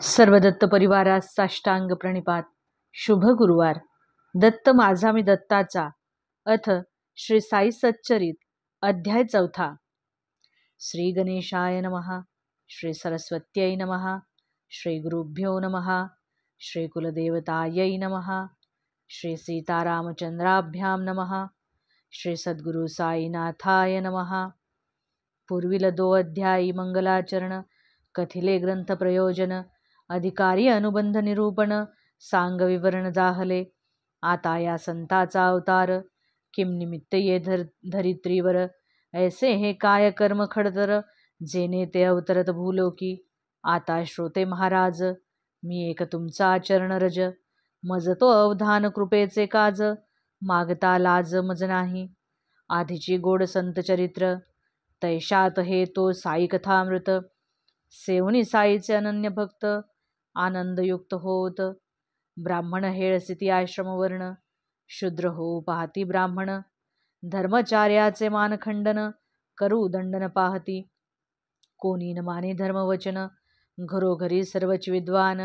सर्व दत्त परिवारास साष्टांग प्रणिपात. शुभ गुरुवार. दत्त माझा मी दत्ताचा. अथ श्री साई सच्चरित अध्याय 4. श्री गणेशाय नमः. श्री सरस्वत्यै नमः. श्री गुरुभ्यो नमः. श्री कुलदेवतायै नमः. श्री सीतारामचंद्राभ्यां नमः. श्री सद्गुरु साईनाथाय नमः. पूर्वील 2 अध्यायी मंगलाचरण, कथिले ग्रंथ प्रयोजन, अधिकारी अनुबंध निरूपण, सांग विवरण जाहले. आता या संताचा अवतार, किम निमित्त ये धरित्रीवर, ऐसे हे काय कर्म खडतर, जेने ते अवतरत भूलोकी. आता श्रोते महाराज, मी एक तुमचा चरणरज, मज तो अवधान कृपेचे काज, मागता लाज मज नाही. आधीची गोड संत चरित्र, तैशात हे तो साई कथामृत. सेवनी साईचे अनन्य भक्त, आनंदयुक्त होत. ब्राह्मण हेळसिती आश्रम वर्ण, शूद्र होऊ पाहती ब्राह्मण. धर्मचार्याचे मानखंडन, करू दंडन पाहती. कोणी न माने धर्मवचन, घरोघरी सर्वच विद्वान.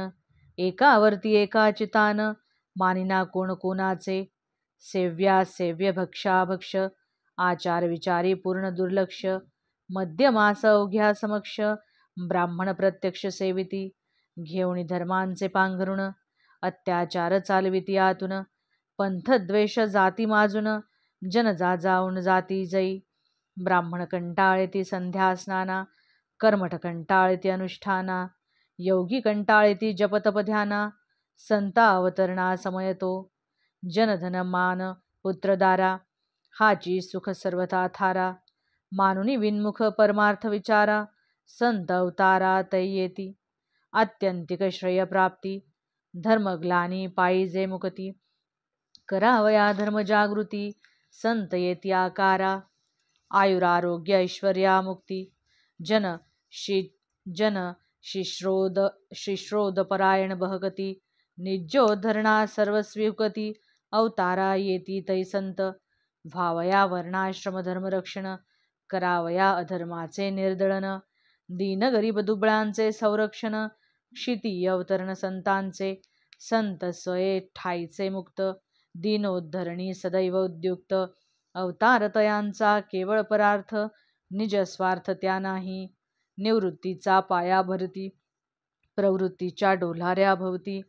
एकावरती एका चितान, मानिना कोण कोणाचे. सेव्या सेव्य भक्षा भक्ष, आचार विचारी पूर्ण दुर्लक्ष. मध्यमास अवघ्या समक्ष, ब्राह्मण प्रत्यक्ष सेविती. घेऊनी धर्मांचे पांघरुण, अत्याचार चालविती आतून. पंथद्वेष जाती माजून, जन जाऊन जाती जई. ब्राह्मण कंटाळेती संध्या स्नाना, कर्मठ कंटाळेती अनुष्ठाना. योगी कंटाळेती जपतप ध्याना, संता अवतरणा समयतो. जनधन मान पुत्रदारा, हाची सुख सर्वथा थारा. मानुनी विन्मुख परमार्थ विचारा, संत अवतारा तै येती. आत्यंतिक श्रेय प्राप्ती, धर्मग्लानी पायीजे मुक्ती. करावया धर्म जागृती, संत येती आकारा. आयुरारोग्य ऐश्वर्या मुक्ती, जन शिश्रोद परायण बहगती. निज्योद्धरणा सर्वस्वीहुकती, अवतारा येती तै संत. व्हावया वर्णाश्रम धर्मरक्षण, करावया अधर्माचे निर्दळन. दीन गरीब दुबळांचे संरक्षण, क्षिती अवतरण संतांचे. संत स्वये ठाईचे मुक्त, दीनोद्धरणी सदैव उद्युक्त. अवतार तयांचा केवळ परार्थ, निज स्वार्थ त्या नाही. निवृत्तीचा पाया भरती, प्रवृत्तीच्या डोलाऱ्या भवती.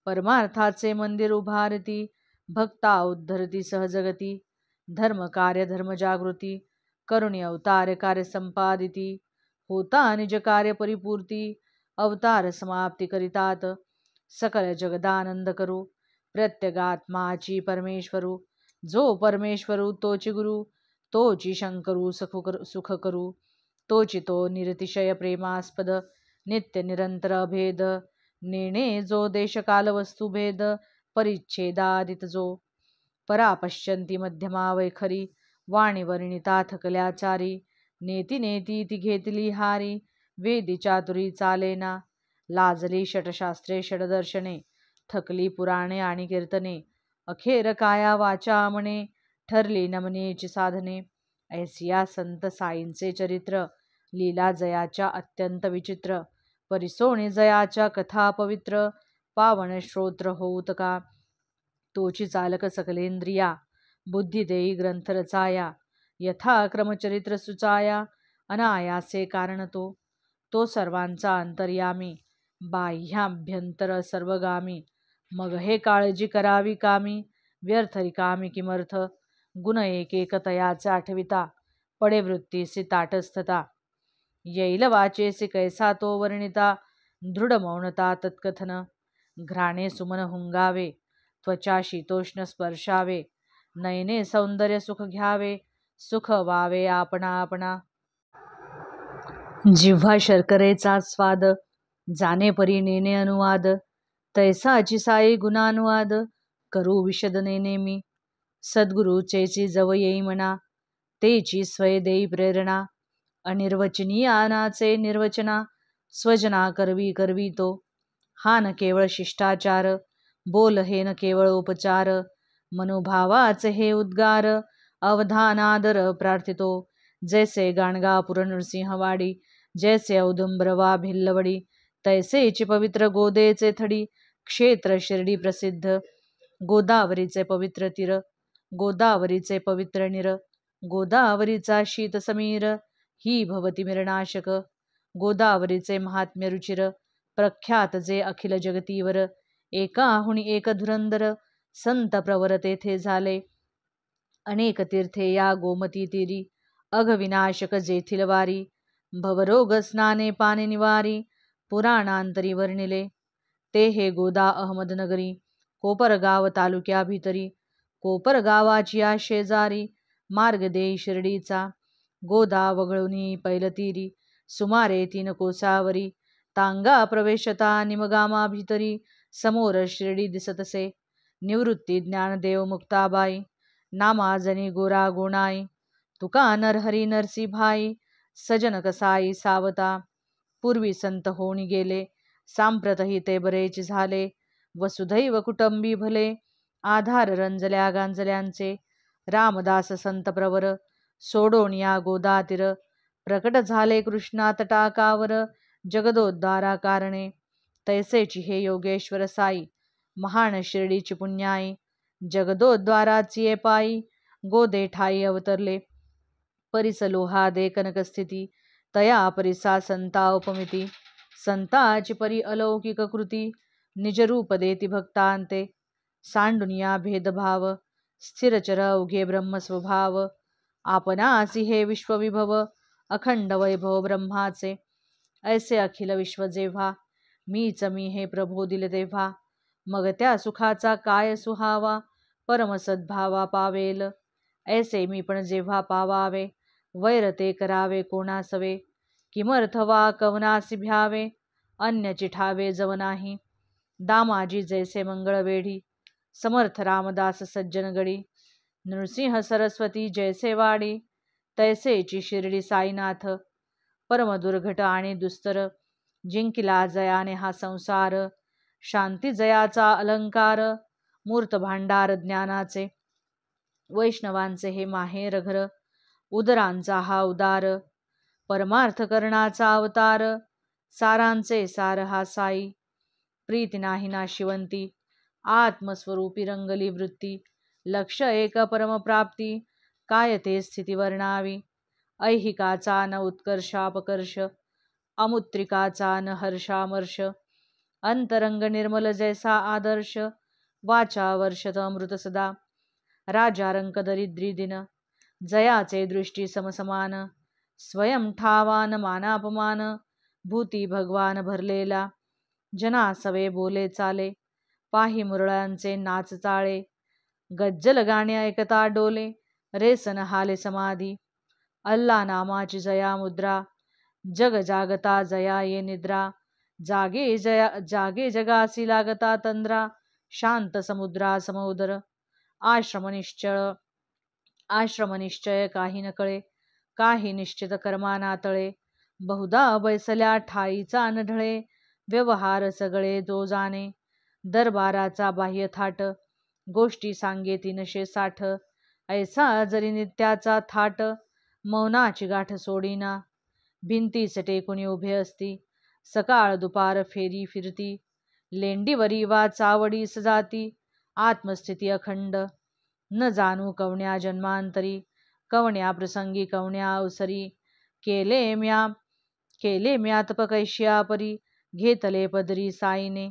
परमार्थाचे मंदिर उभारती, भक्ता उद्धरती सहजगती. धर्मकार्य धर्मजागृती, करुणी अवतार कार्य संपादिती. होता निज कार्य परिपूर्ती, अवतार समाप्ती करितात. सकल जगदानंद करू, प्रत्यगात्माची परमेश्वरू. जो परमेश्वरू तोची गुरु, तोची शंकरू सुख करू. तोची तो निरतिशय प्रेमास्पद, नित्य निरंतर अभेद. नेणे जो देशकाल वस्तुभेद, परिच्छेदादित जो. परा पश्यंती मध्यमा वैखरी, वाणी वर्णिता थकल्याचारी. नेती नेती ती घेतली हारी, वेदी चातुरी चालेना. लाजली षटशास्त्रे षडदर्शने, थकली पुराणे आणि कीर्तने. अखेर काया वाचा म्हणे, ठरली नमनेची साधने. ऐसिया संत साईंचे चरित्र, लीला जयाच्या अत्यंत विचित्र. परिसोणी जयाच्या कथा पवित्र, पावन श्रोत्र होऊत का. तोची चालक सकलेंद्रिया, बुद्धी देई ग्रंथ रचाया. यथाक्रम चरित्र सुचाया, अनायासे कारण तो. तो सर्वांचा अंतर्यामी, बाह्याभ्यंतर सर्वगामी. मग हे काळजी करावी कामी, व्यर्थ रिकामी किमर्थ. गुण एक एक तयाचे आठविता, पडे वृत्तीसी ताटस्थता. येईल वाचेसी कैसा तो वर्णिता, दृढ मौनता तत्कथन. घ्राणे सुमन हुंगावे, त्वचा शीतोष्ण स्पर्शावे. नयने सौंदर्य सुख घ्यावे, सुख वावे आपणा आपणा. जिव्हा शर्करेचा स्वाद, जाणे परी नेने अनुवाद. तैसाची साई गुणानुवाद, करू विशद नेने मी. सद्गुरुचेची जव येई म्हणा, तेची स्वय देई प्रेरणा. अनिर्वचनीयानाचे निर्वचना, स्वजना करवी करवी तो. हा न केवळ शिष्टाचार, बोल हे न केवळ उपचार. मनोभावाचे हे उद्गार, अवधानादर प्रार्थितो. जैसे गाणगापूर नृसिंहवाडी, जैसे औदुंबर वा भिल्लवडी. तैसेची पवित्र गोदेचे थडी, क्षेत्र शिर्डी प्रसिद्ध. गोदावरीचे पवित्र तीर, गोदावरीचे पवित्र निर, गोदावरीचा शीत समीर, ही भवती मिरनाशक. गोदावरीचे महात्म्य रुचिर, प्रख्यात जे अखिल जगतीवर. एकाहुनी एक धुरंदर, संत प्रवर तेथे झाले. अनेक तीर्थे या गोमती तीरी, अघविनाशक जेथील वारी. भवरोग स्नाने पाने निवारी, पुराणांतरी वर्णिले. ते हे गोदा अहमदनगरी, कोपरगाव तालुक्या भीतरी. कोपरगावाची या शेजारी, मार्ग देई शिर्डीचा. गोदा वगळुनी पैलतीरी, सुमारे 3 कोसावरी. तांगा प्रवेशता निमगामा भीतरी, समोर शिर्डी दिसतसे. निवृत्ती ज्ञानदेव मुक्ताबाई, नामाजनी गोरा गोणाई. तुका नरहरी नरसी भाई, सजन कसाई सावता. पूर्वी संत होऊन गेले, सांप्रतही ते बरेच झाले. वसुधैव कुटुंबी भले, आधार रंजल्या गांजल्यांचे. रामदास संत प्रवर, सोडोन या गोदातीर. प्रकट झाले कृष्णा तटाकावर, जगदोद्धारा कारणे. तैसेची हे योगेश्वर साई, महान शिर्डीची पुण्याई. जगदोद्धाराची ये पायी, गोदे ठाई अवतरले. परिस लोहा दे कनकस्थिती, तया परिसा संता उपमिती. संताची परी अलौकिक कृती, निजरूप देती भक्तांते. सांडुनिया भेदभाव, स्थिरचर अवघे ब्रह्मस्वभाव. आपणासी हे विश्वविभव, अखंड वैभव ब्रह्माचे. ऐसे अखिल विश्व जेव्हा, मीच मी हे प्रभो दिले तेव्हा. मग त्या सुखाचा काय सुहावा, परम सद्भावा पावेल. ऐसे मी पण जेव्हा पावावे, वैर ते करावे कोणासवे. किमर्थ वा कवनासी भ्यावे, अन्य चिठावे जव नाही. दामाजी जैसे मंगळवेढी, समर्थ रामदास सज्जनगडी. नृसिंह सरस्वती जैसे वाडी, तैसेची शिर्डी साईनाथ. परम दुर्घट आणि दुस्तर, जिंकिला जयाने हा संसार. शांती जयाचा अलंकार, मूर्त भांडार ज्ञानाचे. वैष्णवांचे हे माहेर घर, उदरांचा हा उदार. परमार्थ करणाचा अवतार, सारांचे सार हा साई. प्रीती नाही नाशिवंती, आत्मस्वरूपी रंगली वृत्ती. लक्ष एक परमप्राप्ती, काय ते स्थिती वर्णावी. ऐहिकाचा न उत्कर्षापकर्ष, अमुत्रिकाचा न हर्षामर्ष. अंतरंग निर्मल जैसा आदर्श, वाचा वर्षत अमृत सदा. राजारंक दरिद्री दिन, जयाचे दृष्टी समसमान. स्वयं ठावान मानापमान, भूती भगवान भरलेला. जना सवे बोले चाले, पाही मुरळ्यांचे नाच चाळे. गज्जल गाणे ऐकता डोले, रेसन हाले समाधी. अल्ला नामाची जया मुद्रा, जग जागता जया ये निद्रा. जागे जगासी लागता तंद्रा, शांत समुद्रा समोदर. आश्रम निश्चय काही न कळे, काही निश्चित कर्माना तळे. बहुधा बैसल्या ठाईचा न ढळे, व्यवहार सगळे जो जाणे. दरबाराचा बाह्य थाट, गोष्टी सांगे 360. ऐसा जरी नित्याचा थाट, मौनाची गाठ सोडीना. भिंतीस टेकुनी उभे असती, सकाळ दुपार फेरी फिरती. लेंडीवरी वा चावडीस जाती, आत्मस्थिती अखंड. न जाणू कवण्या जन्मांतरी, कवण्या प्रसंगी कवण्या अवसरी. केले म्या तपकैश्या परी, घेतले पदरी साईने.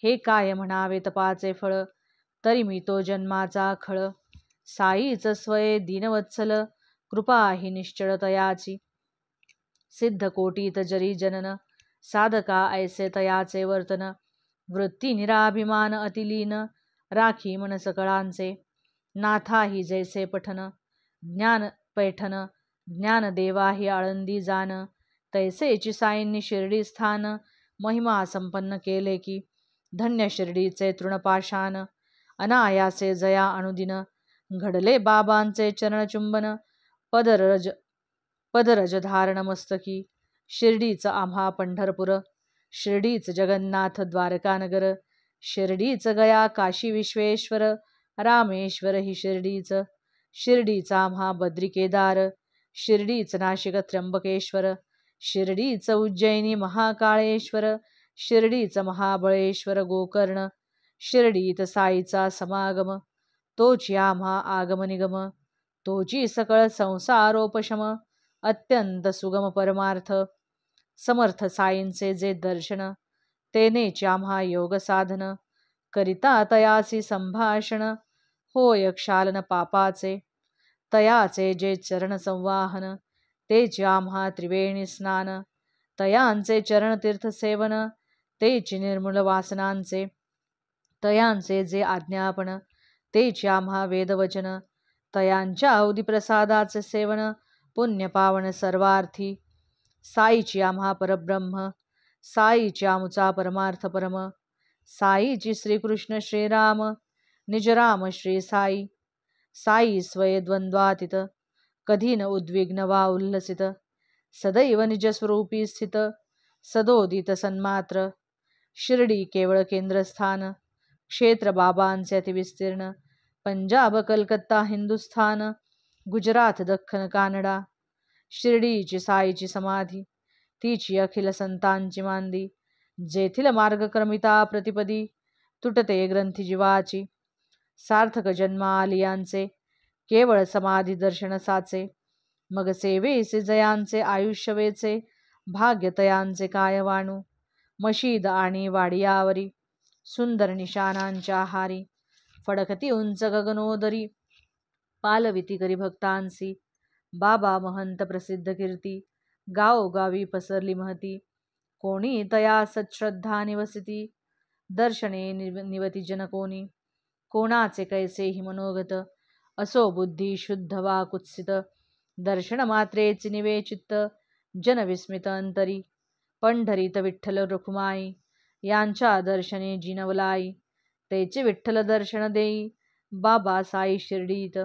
हे काय म्हणावे तपाचे फळ, तरी मी तो जन्माचा खळ. साईच स्वये दीनवत्सल, कृपा ही निश्चळ तयाची. सिद्ध कोटीत जरी जनन, साधका ऐसे तयाचे वर्तन. वृत्ती निराभिमान अतिलीन, राखी मन सकळांचे. नाथाही जैसे पठन, ज्ञान पैठन. ज्ञानदेवाही आळंदी जान, तैसेची साईंनी शिर्डी स्थान. महिमा संपन्न केले की, धन्य शिर्डीचे तृणपाषाण. अनायासे जया अनुदिन, घडले बाबांचे चरणचुंबन. पदरज धारण मस्तकी, शिर्डीच आम्हा पंढरपूर. शिर्डीच जगन्नाथ द्वारकानगर, शिर्डीच गया काशी विश्वेश्वर. रामेश्वर ही शिर्डीच, शिर्डीच आम्हा बद्री केदार. शिर्डीच नाशिक त्र्यंबकेश्वर, शिर्डीच उज्जैनी महाकाळेश्वर. शिर्डीच महाबळेश्वर गोकर्ण, शिर्डीत साईचा समागम, तोची आम्हा आगम निगम, तोची सकळ संसारोपशम, अत्यंत सुगम परमार्थ, समर्थ साईंचे जे दर्शन, तेनेच आम्हा योग साधन, करिता तयासी संभाषण, होय क्षालन पापाचे, तयाचे जे चरण संवाहन, तेच आम्हा त्रिवेणी स्नान, तयांचे चरणतीर्थ सेवन, तेच निर्मूल वासनांचे, तयांचे जे आज्ञापन, तेच आम्हा वेदवचन, तयांच्या अवधी प्रसादाचे सेवन, पुण्य पावन सर्वार्थी, साईची आम्हा परब्रह्म, साईची आमुचा परमार्थ परम, साईची श्रीकृष्ण श्रीराम, निजराम श्री साई, साई स्वये द्वंद्वातीत, कधी न उद्विग्न वा उल्लसित, सदैव निजस्वरूपी स्थित, सदोदित सन्मात्र, शिर्डी केवळ केंद्रस्थान, क्षेत्र बाबांचे अतिविस्तीर्ण, पंजाब कलकत्ता हिंदुस्थान, गुजरात दख्खन कानडा, शिर्डीची साईची समाधी, तिची अखिल संतांची मांदी, जेथील मार्गक्रमिता प्रतिपदी, तुटते ग्रंथी जीवाची, सार्थक जन्मा आलियांचे, केवळ समाधी दर्शन साचे, मग सेवेसे जयांचे आयुष्य वेचे, भाग्यतयांचे काय वाणू, मशीद आणि वाडियावरी, सुंदर निशाणांच्या हारी, फडकती उंच गगनोदरी, पालविती करी भक्तांसी, बाबा महंत प्रसिद्ध कीर्ती, गावोगावी पसरली महती, कोणी तया सच्छ्रद्धा निवसिती, दर्शने निवती जन कोणी, कोणाचे कैसेही मनोगत, असो बुद्धी शुद्ध वा कुत्सित, दर्शन मात्रेच निवे चित्त, जन विस्मित अंतरी, पंढरीत विठ्ठल रुखमाई, यांच्या दर्शने जिनवलाई, तेचे विठ्ठल दर्शन देई, बाबा साई शिर्डीत,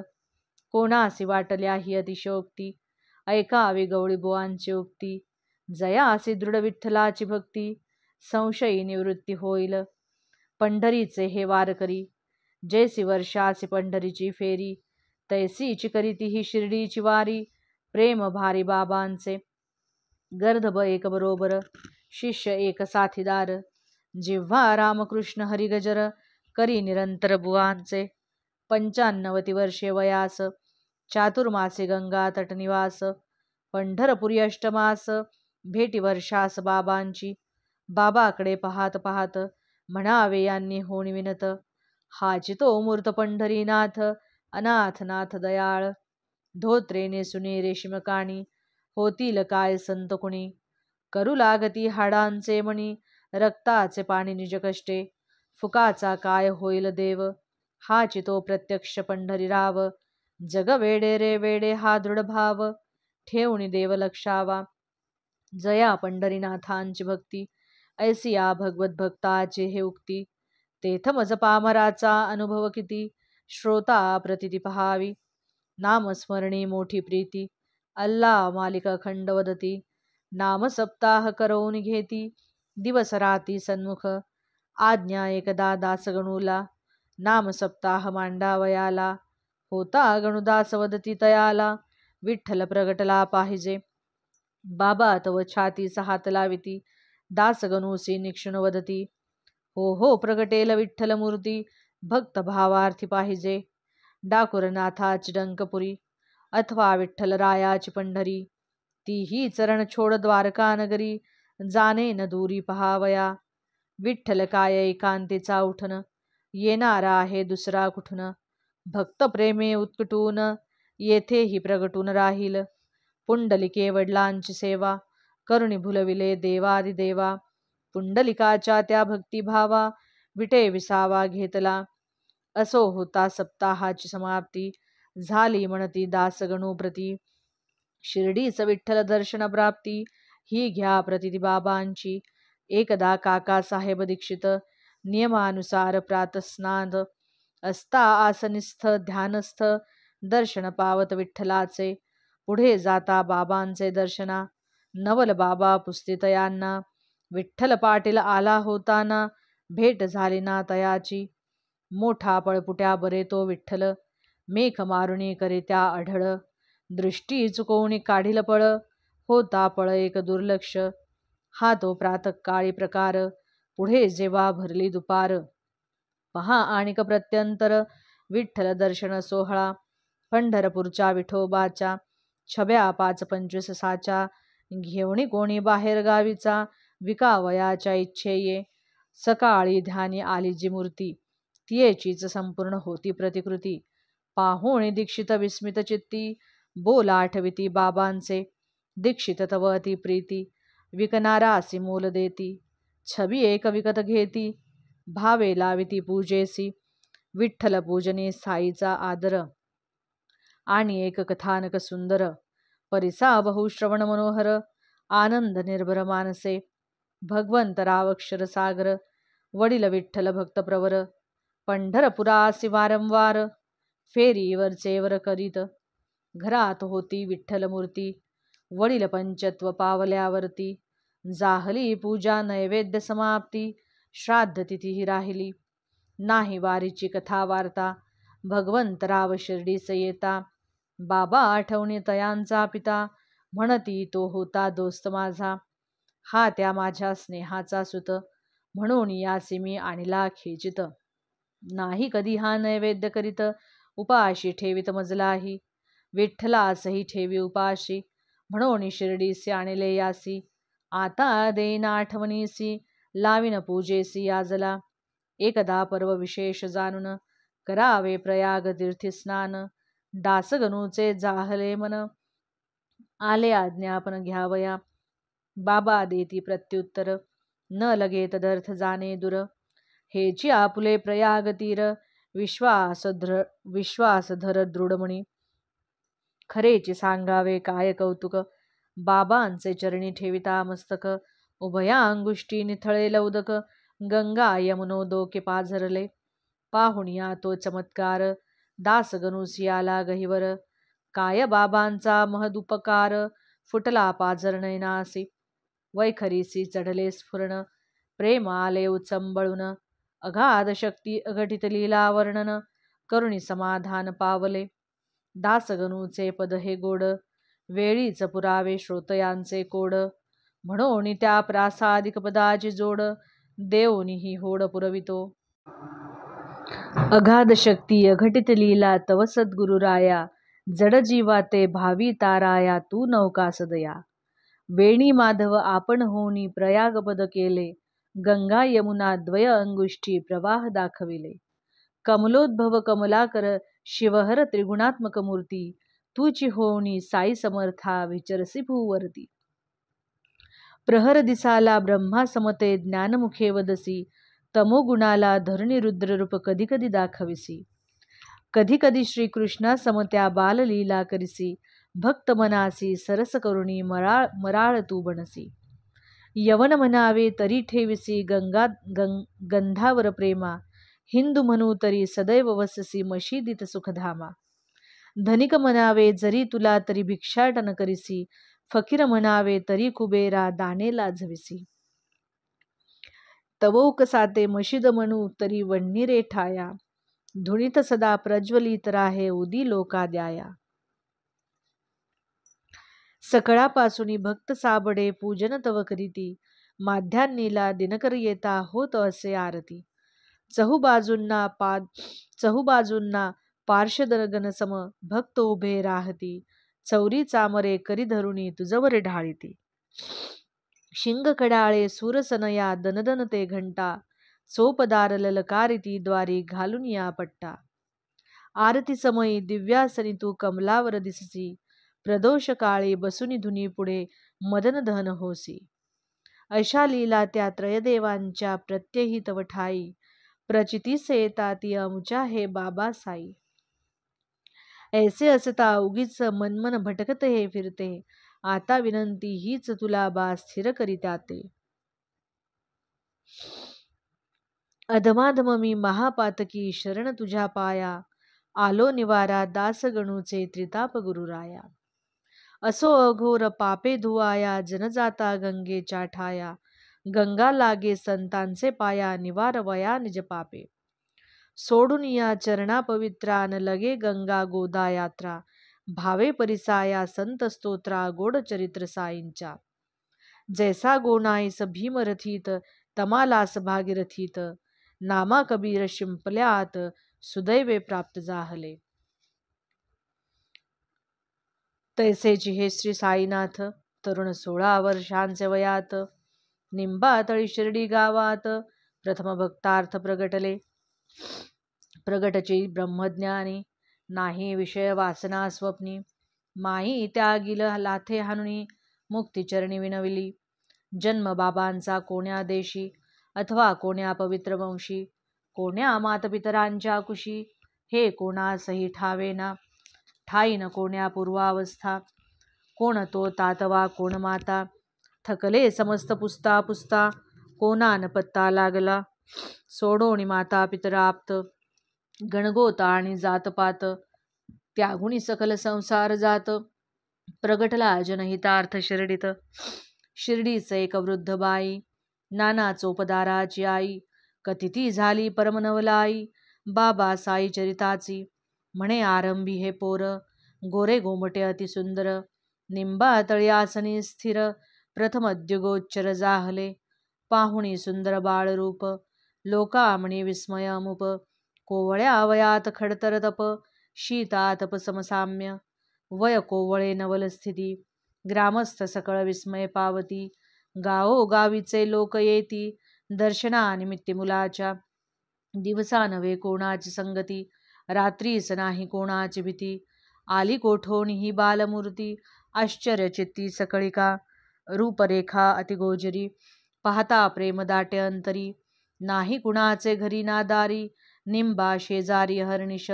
कोणासी वाटल्या ही अतिशयोक्ती, ऐकावी गवळी बुवांची उक्ती, जयासी दृढ विठ्ठलाची भक्ती, संशयी निवृत्ती होईल, पंढरीचे हे वारकरी, जैसी वर्षासी पंढरीची फेरी, तैसीची करीती ही शिर्डीची वारी, प्रेम भारी बाबांचे, गर्दभ एक बरोबर, शिष्य एक साथीदार, जिव्हा रामकृष्ण हरिगजर, करी निरंतर बुवांचे, 95 वर्षे वयास, चातुर्मासी गंगा तट निवास, पंढरपुरी अष्टमास, भेटी वर्षास बाबांची, बाबाकडे पाहात पाहात, म्हणावे यांनी होणी विनत, हाची तो मूर्त पंढरीनाथ, अनाथ नाथ दयाळ, धोत्रे नेसुनी रेशीम काणी, होतील काय संत कुणी, करू लागती हाडांचे मणी, रक्ताचे पाणी निज कष्टे, फुकाचा काय होईल देव, हाची तो प्रत्यक्ष पंढरीराव, जग वेडे रे वेडे हा दृढ भाव, ठेवणी देव लक्षावा, जया पंढरीनाथांची भक्ती, ऐसिया भगवत भक्ताची हे उक्ती, तेथ मज पामराचा अनुभव किती, श्रोता प्रतिती पहावी, नामस्मरणी मोठी प्रीती, अल्ला मालिक अखंड वदती, नाम सप्ताह करवून घेती, दिवस राती सन्मुख, आज्ञा एकदा दासगणूला, नाम सप्ताह मांडावयाला, होता गणुदास वदती तयाला, विठ्ठल प्रगटला पाहिजे, बाबा तव छातीचा हात लाविती, दासगणूसी निक्षुण वदती, हो प्रगटेल विठ्ठल मूर्ती, भक्त भावार्थी पाहिजे, डाकुरनाथाची डंकपुरी, अथवा विठ्ठल रायाची पंढरी, तीही चरण छोड द्वारका नगरी, जाणे न दूरी पहावया, विठ्ठल काय एकांतीचा उठन, येणारा आहे दुसरा कुठून, भक्त प्रेमे उत्कटून, येथेही प्रगटून राहील, पुंडलिके वडिलांची सेवा, करुणी भुलविले देवादिदेवा, पुंडलिकाच्या त्या भक्तिभावा, विटे विसावा घेतला, असो होता सप्ताहाची समाप्ती, झाली म्हणती दासगणू प्रती, शिर्डीच विठ्ठल दर्शन प्राप्ती, ही घ्या प्रतिती बाबांची, एकदा काकासाहेब दीक्षित, नियमानुसार प्रातस्नाद, असता आसनिस्थ ध्यानस्थ, दर्शन पावत विठ्ठलाचे, पुढे जाता बाबांचे दर्शना, नवल बाबा पुस्तितयांना, विठ्ठल पाटील आला होताना, भेट झाली ना तयाची, मोठा पळपुट्या बरे तो विठ्ठल, मेख मारुणी करित्या आढळ, दृष्टी चुकवणी काढील पळ, होता पळ एक दुर्लक्ष, हा तो प्रातःकाळी प्रकार, पुढे जेव्हा भरली दुपार. पहा आणिक प्रत्यंतर, विठ्ठल दर्शन सोहळा. पंढरपूरच्या विठोबाच्या, छब्या 5-25 साचा. घेऊणी कोणी बाहेर गावीचा, विकावयाच्या इच्छेये. सकाळी ध्यानी आली जी मूर्ती, तियेचीच संपूर्ण होती प्रतिकृती. पाहुणी दीक्षित विस्मित चित्ती, बोल आठविती बाबांचे. दीक्षित तव अति प्रीती, विकणारासी मोल देती. छबी एक विकत घेती, भावे लाविती पूजेसी. विठ्ठल पूजने साईचा आदर, आणि एक कथानक सुंदर. परिसा बहु श्रवण मनोहर, आनंद निर्भर मानसे. भगवंत राव अक्षर सागर, वडील विठ्ठल भक्त प्रवर. पंढरपुरासी वारंवार, फेरीवर चेवर करीत. घरात होती विठ्ठल मूर्ती, वडील पंचत्व पावल्यावरती. जाहली पूजा नैवेद्य समाप्ती, श्राद्ध तिथी राहिली. नाही वारीची कथा वार्ता, भगवंतराव शिर्डीस येता. बाबा आठवणी तयांचा पिता, म्हणती तो होता दोस्त माझा. हा त्या माझ्या स्नेहाचा सुत, म्हणून यासी मी आणला खेचित. नाही कधी हा नैवेद्य करीत, उपाशी ठेवीत मजलाही. विठ्ठलासही ठेवी उपाशी, म्हणून शिर्डीसी आणले यासी. आता देईन आठवणीसी, लावीन पूजेसी याजला. एकदा पर्व विशेष जाणून, करावे प्रयाग तीर्थी स्नान. दासगणूचे जाहले मन, आले आज्ञापन घ्यावया. बाबा देती प्रत्युत्तर, न लगे तदर्थ जाणे दूर. हेची आपुले प्रयाग तीर, विश्वास धर दृढमणी. खरेची सांगावे काय कौतुक, बाबांचे चरणी ठेविता मस्तक. उभया अंगुष्टी निथळे लौदक, गंगा यमुनोदोके पाझरले. पाहुनिया तो चमत्कार, दासगणूसी आला गहिवर. काय बाबांचा महदुपकार, फुटला पाझर नयनासी. वैखरीसी चढले स्फुरण, प्रेम आले उचंबळून. अगाध शक्ती अघटित लीला वर्णन, करुणी समाधान पावले. दासगणूचे पद हे गोड, वेळीच पुरावे श्रोतयांचे कोड. म्हणून त्या प्रासादिक पदाची जोड, देऊनी ही होड पुरवितो. अगाध शक्ती अघटित लीला तव सद्गुरु राया. जड जीवा ते भावी ताराया, तू नौका सदया. वेणी माधव आपण होनी प्रयागपद केले, गंगा यमुना द्वय अंगुष्ठी प्रवाह दाखविले. कमलोद्भव कमलाकर, शिवहर त्रिगुणात्मक मूर्ती. तुची होनी साई समर्था, विचरसी भूवरती. प्रहर दिसाला ब्रह्मा समते, ज्ञानमुखे वदसी. तमोगुणाला धरुणी रुद्ररूप कधी कधी दाखविसी. कधी कधी श्रीकृष्णा समत्या बाललीला करिसी. भक्त मनासी सरस करुणी, मराळ तू बनसी. यवन म्हणावे तरी ठेविसी, गंधावर प्रेमा. हिंदू म्हणू तरी सदैव वससी, मशिदीत सुखधामा. धनिक म्हणावे जरी तुला तरी भिक्षाटन करिसी. फकीर म्हणावे तरी कुबेरा, दाने लाजविसी. तवोक साते मशिद म्हणू तरी वन्नीरे ठाया. धुनीत सदा प्रज्वलित राहे, उदी लोका द्याया. सकळापासून भक्त साबडे, पूजन तव करीती. माध्यान्नीला दिनकर येता, होत असे आरती. चहूबाजूंना पार्षदगण सम, भक्त उभे राहती. चौरी चामरे करी धरुणी, तुझवर ढाळीती. शिंग कडाळे सूरसनया, दनदन ते घंटा. चोपदार ललकारिती, द्वारी घालून या पट्टा. आरती समयी दिव्यासनी तू कमलावर दिससी. प्रदोष काळी बसुनी धुनी पुढे, मदन दहन होसी. अशा लीला त्या त्रयदेवांच्या, प्रत्यही तव ठाई. प्रचितीस येता ती आमुच्या हे बाबा साई. ऐसे असता उगीच मनमन भटकत हे फिरते. आता विनंती हीच तुला बा, स्थिर करित्या ते. अधमाधम मी महापातकी, शरण तुझ्या पाया. आलो निवारा दासगणूचे, त्रिताप गुरुराया. असो अघोर पापे धुवाया, जनजाता गंगेच्या ठाया. गंगा लागे संतांचे पाया, निवारवया निज पापे. सोडून या चरणा पवित्रा, न लगे गंगा गोदा यात्रा. भावे परिसाया संत स्तोत्रा, गोड चरित्र साईंच्या. जैसा गोनाईस भीमरथीत तमालास भागीरथीत नामा कबीर शिंपल्यात सुदैवे प्राप्त जाहले. तैसेची हे श्री साईनाथ तरुण 16 वर्षांचे वयात निंबातळी शिर्डी गावात प्रथम भक्तार्थ प्रगटले. प्रगटची ब्रह्मज्ञानी नाही विषय वासना स्वप्नी माई त्यागिल लाथे हानुनी मुक्तिचरणी विनविली. जन्म बाबांचा कोण्या देशी अथवा कोण्या पवित्र वंशी कोण्या मातपितरांच्या कुशी हे कोणासही ठावेना. ठाईन कोण्या पूर्वावस्था कोण तो तातवा कोण माता थकले समस्त पुसता पुसता कोणान पत्ता लागला. सोडोनी माता पितराप्त गणगोत आणि जातपात त्यागुणी सकल संसार जात प्रगटला जनहितार्थ शिर्डीत. शिर्डीच एक वृद्ध बाई नाना चोपदाराची आई कथिती झाली परमनवलाई. बाबा साई चरिताची म्हणे आरंभी हे पोर गोरे गोमटे अतिसुंदर निंबा तळयासनी स्थिर प्रथम द्युगोच्चर जाहले. पाहुणी सुंदर बाळरूप लोका म्हणे विस्मय अमुप कोवळ्या वयात खडतर तप शीतातप समसाम्य वय कोवळे नवल स्थिती ग्रामस्थ सकळ विस्मय पावती. गावो गावीचे लोक येती दर्शनानिमित्ती मुलाच्या दिवसा नव्हे कोणाची संगती रात्रीस नाही कोणाची भीती. आली कोठोनी ही बालमूर्ती आश्चर्यचित्ती सकळिका रूपरेखा अतिगोचरी पाहता प्रेम दाटे अंतरी. नाही कुणाचे घरी ना दारी निंबा शेजारी हरनिश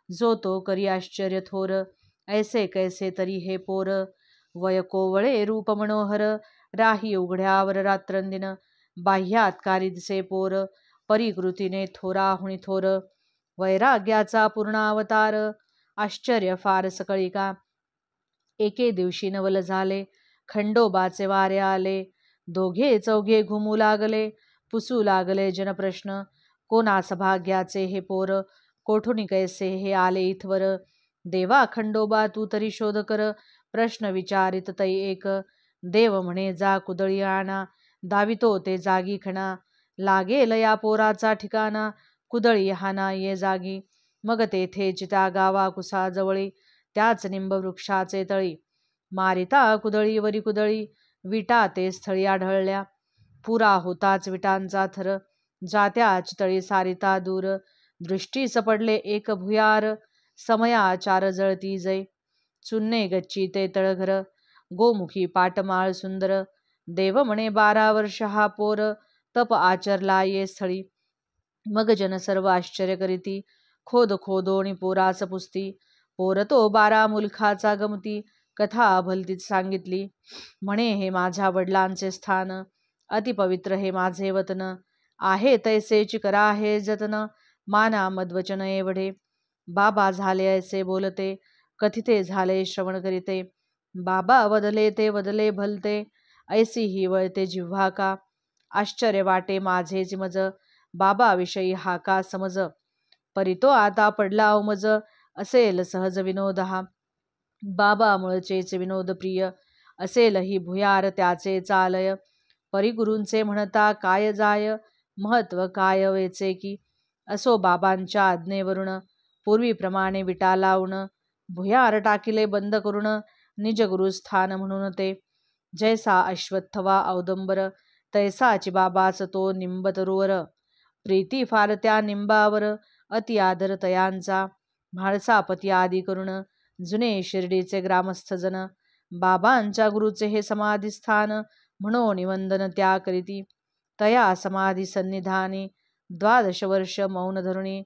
जो तो करी आश्चर्य थोर ऐसे कैसे तरी हे पोर. वय कोवळे रूप मनोहर राही उघड्यावर रात्रंदिन बाह्यात कारी दिसे पोर परिकृतीने थोराहुनी थोर. वैराग्याचा पूर्णावतार आश्चर्य फार सकळिका एके दिवशी नवल झाले खंडोबाचे वारे आले. दोघे चौघे घुमू लागले पुसू लागले जनप्रश्न कोणास भाग्याचे हे पोर कोठुनी कैसे हे आले इथवर. देवा खंडोबा तू तरी शोध कर प्रश्न विचारित तै एक. देव म्हणे जा कुदळी आणा दावितो ते जागी खणा लागेल या पोराचा ठिकाणा कुदळी हाना ये जागी. मग तेथेच त्या गावा कुसाजवळी त्याच निंब वृक्षाचे तळी मारिता कुदळी वरी कुदळी विटा ते स्थळी आढळल्या. पुरा होताच विटांचा थर जात्याच तळी सारिता दूर दृष्टीस पडले एक भुयार समयाचार जळती जै. चुन्ने गच्ची ते तळघर गोमुखी पाटमाळ सुंदर देव म्हणे 12 वर्ष हा पोर तप आचरला ये स्थळी. मग जन सर्व आश्चर्य करीती खोद खोदोणी पोरास पुसती. पोर तो 12 मुलखाचा गमती कथा भलतीच सांगितली. म्हणे हे माझ्या वडिलांचे स्थान अतिपवित्र हे माझे वतन आहे तैसेची करा हे जतन माना मद्वचन एवढे. बाबा झाले ऐसे बोलते कथिते झाले श्रवण करीते. बाबा वदले ते वदले भलते ऐसी ही वळते जिव्हा का. आश्चर्य वाटे माझेच मज बाबाविषयी हा का समज. परितो आता पडला उमज असेल सहज विनोद हा. बाबा मुळचेच विनोद प्रिय असेल ही भुयार त्याचे चालय. परिगुरूंचे म्हणता काय जाय महत्व काय वेचे की. असो बाबांच्या आज्ञेवरून पूर्वीप्रमाणे विटा लावून भुयार टाकिले बंद करून निज गुरुस्थान म्हणून ते. जैसा अश्वत्थवा औदंबर तैसाची बाबाच तो निंबतरुवर. प्रीती फार त्या निंबावर अति आदर तयांचा म्हाळसापती आदी करून जुने शिर्डीचे ग्रामस्थ जन बाबांच्या गुरुचे हे समाधिस्थान म्हणून वंदन त्या करीती. तया समाधी सन्निधानी 12 वर्ष मौन धरुणी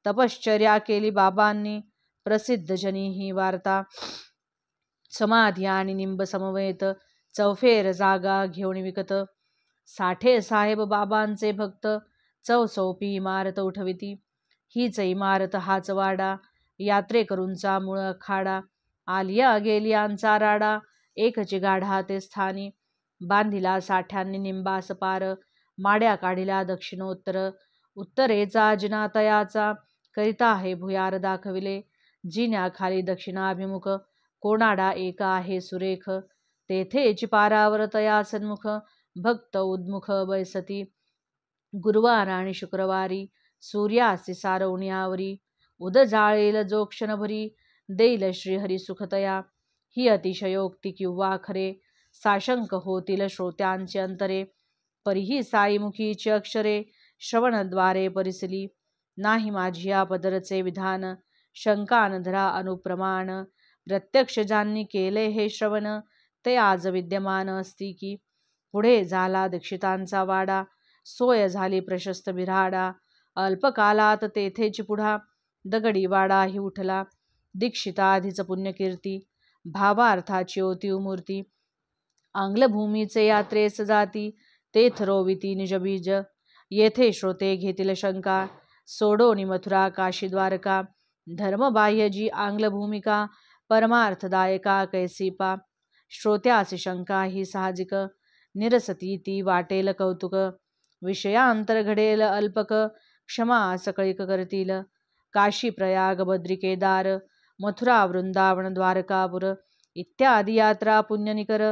तपश्चर्या केली बाबांनी प्रसिद्ध जनी ही वार्ता. समाधी आणि निंब समवेत चौफेर जागा घेऊन विकत. 60 साहेब बाबांचे भक्त चौसौपी इमारत उठविती. हीच इमारत हाच वाडा यात्रेकरूंचा मूळ अखाडा. आलिया गेलियांचा राडा एकची गाढा ते स्थानी. बांधिला साठ्यांनी निंबास पार माड्या काढिला दक्षिणोत्तर. उत्तरेचा जिना तयाचा करिता हे भुयार दाखविले. जिन्याखाली दक्षिणाभिमुख कोणाडा एक आहे सुरेख. तेथेची पारावर तया सन्मुख भक्त उद्मुख बैसती. गुरुवार आणि शुक्रवारी सूर्यासी सारवण्यावरी उद जाळेल जो क्षणभरी देईल श्रीहरी सुखतया. ही अतिशयोक्ती किंवा खरे साशंक होतील श्रोत्यांचे अंतरे. परीही साईमुखीची अक्षरे श्रवणद्वारे परिसली. नाही माझी या पदरचे विधान शंका न धरा अनुप्रमाण. प्रत्यक्ष ज्यांनी केले हे श्रवण ते आज विद्यमान असती की. पुढे झाला दीक्षितांचा वाडा सोय झाली प्रशस्त बिराडा. अल्पकालात तेथेची पुढा दगडी वाडाही उठला. दीक्षिताधीच पुण्यकीर्ती भावार्थाची होती मूर्ती. आंग्लभूमीचे यात्रेस जाती तेथ रोविती निजबीज. येथे श्रोते घेतील शंका सोडोनी मथुरा काशी द्वारका. धर्मबाह्य जी आंग्लभूमिका परमार्थदायका कैसी पा. श्रोत्यासी शंका ही साहजिक निरसती ती वाटेल कौतुक. विषयांतर घडेल अल्पक क्षमा सकळीक करतील. काशी प्रयाग बद्री केदार मथुरा वृंदावन द्वारकापुर इत्यादी यात्रा पुण्यनिकर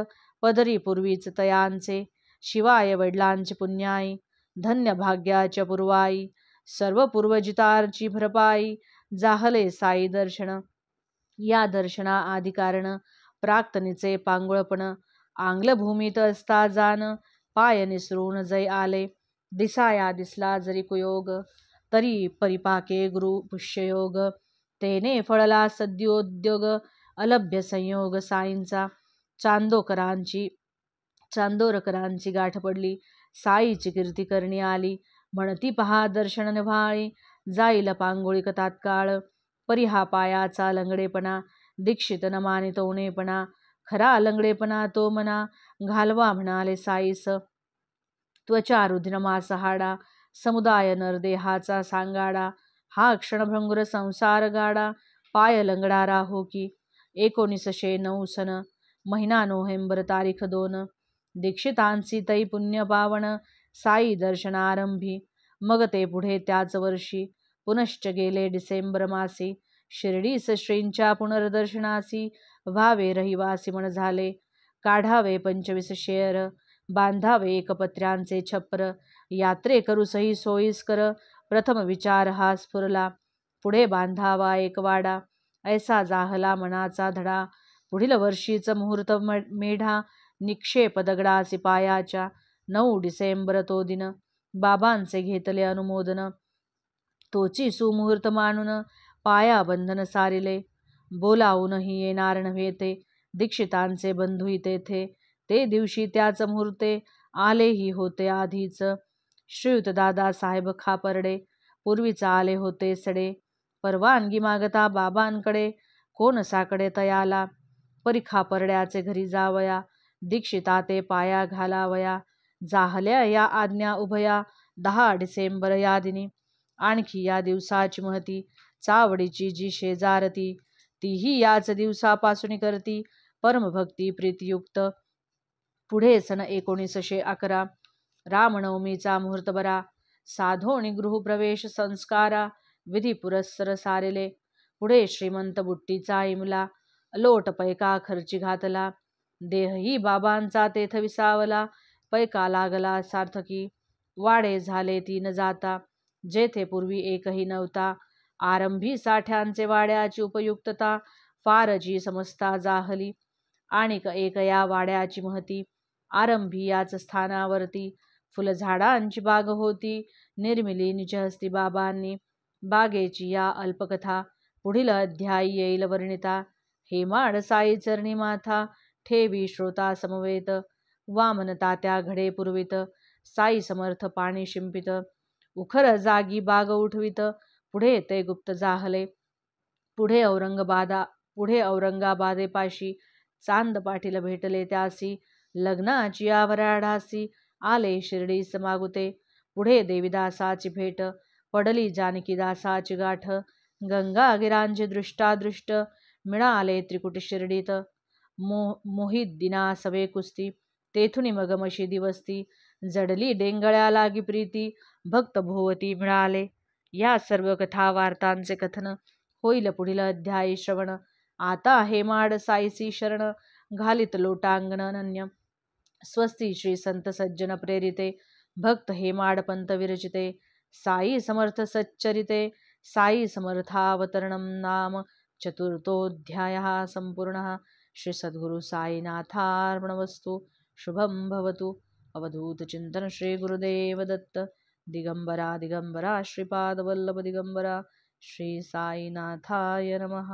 पदरी पूर्वीच तयांचे. शिवाय वडिलांची पुण्याई धन्य भाग्याच्या पूर्वाई सर्व पूर्वजितारची भरपाई. जाहले साई दर्शन या दर्शना आदी कारण प्राक्तनीचे पांगुळपण. आंग्लभूमीत असता जाण पाय निसरून जै आले. दिसाया दिसला जरी कुयोग तरी परिपाके गुरु पुष्ययोग. तेने फळला सद्योद्योग अलभ्य संयोग साईंचा. चांदोरकरांची गाठ पडली साईची कीर्ती करणी आली. म्हणती पहा दर्शन निव्हाळी जाईल पांगुळिक तात्काळ. परिहा पायाचा लंगडेपणा दीक्षित न मानितोणेपणा. खरा लंगडेपणा तो मना घालवा म्हणाले साईस. त्वचा रुधिर मास हाडा समुदाय नरदेहाचा सांगाडा. हा क्षणभंगुर संसार गाडा पाय लंगडा राहो की. 1909 सन महिना नोव्हेंबर तारीख 2. दीक्षितांची तै पुण्य पावन साई दर्शनारंभी. मग ते पुढे त्याच वर्षी पुनश्च गेले डिसेंबर मासी. शिर्डीस श्रींच्या पुनर्दर्शनासी व्हावे रहिवासी मन झाले. काढावे 25 शेर बांधावे एकपत्र्यांचे छप्पर. यात्रे करू सही सोयीस्कर प्रथम विचार हा स्फुरला. पुढे बांधावा एक वाडा ऐसा जाहला मनाचा धडा. पुढील वर्षीच मुहूर्त मेढा निक्षेप दगडासी पायाच्या. 9 डिसेंबर तो दिन बाबांचे घेतले अनुमोदन. तोची सुमुहूर्त मानून पाया बंधन सारिले. बोलावूनही येणार नव्हे ते दीक्षितांचे बंधूही तेथे. ते दिवशी त्याच मुहूर्ते आलेही होते आधीच. श्रीयुत दादासाहेब खापर्डे पूर्वीच आले होते सडे. परवानगी मागता बाबांकडे कोण साकडे तयाला. परी खापर्ड्याचे घरी जावया दीक्षिता ते पाया घालावया. जाहल्या या आज्ञा उभया 10 डिसेंबर या दिनी. आणखी या दिवसाची महती चावडीची जी शेजारती तीही याच दिवसापासून करती परमभक्ती प्रीतियुक्त. पुढे सन 1911 रामनवमीचा मुहूर्त बरा. साधोणी गृहप्रवेश संस्कारा विधी पुरस्सर सारिले. पुढे श्रीमंत बुट्टीचा इमला लोट पैका खर्ची घातला. देहही बाबांचा तेथ विसावला. पैका लागला सार्थकी. वाडे झाले 3 जाता जेथे पूर्वी एकही नव्हता. आरंभी साठ्यांचे वाड्याची उपयुक्तता फारची समजता जाहली. आणिक एक या वाड्याची महती. आरंभी याच स्थानावरती फुलझाडांची बाग होती निर्मिली निजहस्ती बाबांनी. बागेची या अल्पकथा पुढील अध्यायी येईल वर्णिता. हेमाड साई चरणी माथा ठेवी श्रोता समवेत. वामन तात्या घडे पुरवित साई समर्थ पाणी शिंपित. उखर जागी बाग उठवित पुढे ते गुप्त जाहले. पुढे औरंगाबादेपाशी चांद पाटील भेटले त्यासी. लग्नाची या वऱ्हाडासी आले शिर्डीस मागुते. पुढे देवीदासाची भेट पडली जानकीदासाची गाठ. गंगागिरांचे दृष्टादृष्ट मिळाले त्रिकुट शिर्डीत. मोहिद्दिना सवे कुस्ती तेथुनी मग मशिदी वस्ती. जडली डेंगळ्या लागी प्रीती भक्त भोवती मिळाले. या सर्व कथा वार्तांचे कथन होईल पुढील अध्यायी श्रवण. आता हेमाड साईसी शरण घालित लोटांगण अनन्य स्वस्ती श्री संत सज्जन प्रेरिते भक्त हेमाडपंत विरचिते साई समर्थ सच्चरिते साई समर्थावतरणं नाम चतुर्थोऽध्यायः सम्पूर्णः श्री सद्गुरु साईनाथार्पणमस्तु शुभं भवतु अवधूत चिंतन श्री गुरुदेव दत्त दिगंबरा दिगंबरा श्रीपादवल्लभ दिगंबरा श्री साईनाथाय नमः।